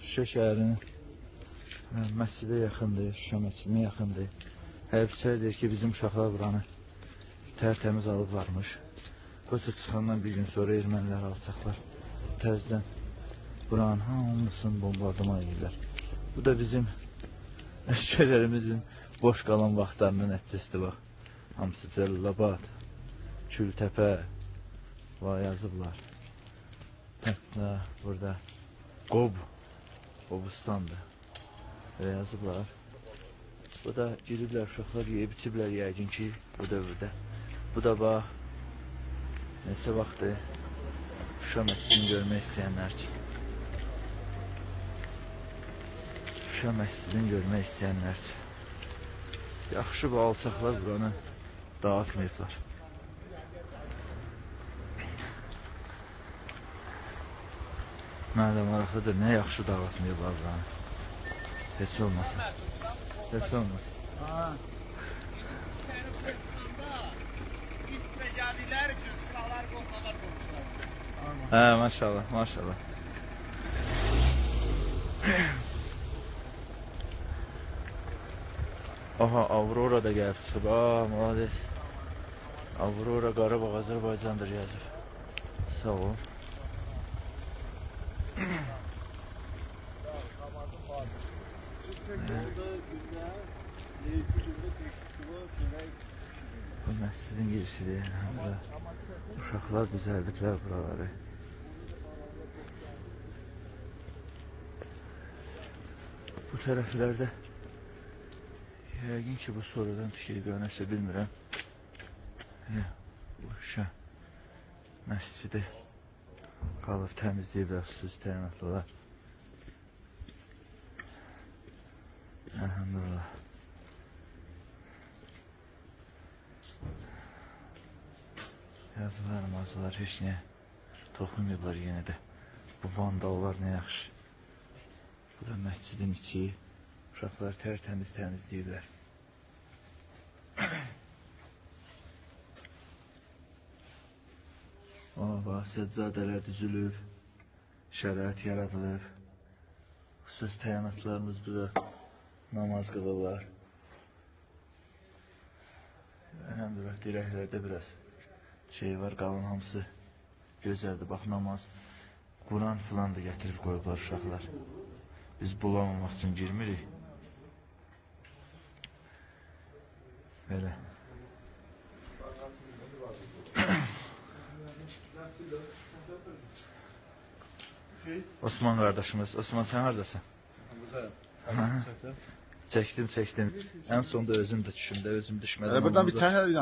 Şuşa şəhərinin məscidə yaxındır, Şuşa məscidinə yaxındır. Həbsçilər deyir ki, bizim uşaqlar buranı tərtəmiz alıblarmış. Qoca çıxandan bir gün sonra ermənilər alçaqlar təzdən buranın hamısını bombardıman edirlər. Bu da bizim əskərlərimizin boş qalan vaxtlarının nəticəsidir, bax. Hamısı Cəlilabad, Kültəpə yazıblar. Hətta burada Qobustandır. Belə yazıblar. Bu da giriblər, uşaqlar yeyib içiblər yəqin ki, bu dövrdə. Bu da bax, neçə vaxtdır Şuşa məscidini görmək istəyənlər ki. Şuşa məscidini görmək istəyənlər ki. Yaxşı bu alçaqlar buranı dağıtmayıblar. Mənə də maraqlıdır, nə yaxşı dağıtmayıblar buranı. Heç olmasın. Heç olmasın. Səni fırçanda ilk məcadilər üçün sıralar qoxmalar qoymuşlar. Hə, maşallah, maşallah. Aha, Aurora da gəlib çıxıb. Aa, malades. Aurora Qarabağ Azərbaycandır yazır. Sağ ol. Bu məscidin girişidir. Uşaqlar düzəldiblər buraları. Bu tərəflərdə yəqin ki, bu sonradan tikilib, nəsə bilmirəm. Bu Şuşa məscidi qalıb təmizləyiblər, xüsusi təyinatlılar. Elhamdülillah. Yazılar, mazılar heç nəyə toxunmuyorlar yenə də. Bu vandallar nə yaxşı. Bu da məscidin içi. Uşaqlar tərtəmiz təmizləyirlər. Bax, səccadələr düzülüb. Şərait yaradılıb. Xüsusi təyinatlarımız burada namaz qılırlar. Elhamdülillah, dirəklərdə biraz şey var, qalın hamısı gözəldir. Bax, namaz, Quran filan da gətirib qoyublar uşaqlar. Biz bulamamaq üçün girmirik. Belə. Osman qardaşımız. Osman, sən haradasın? Çəkdim. Ən sonda özüm də düşümdə, özüm düşmədim. Buradan bir çay hər bir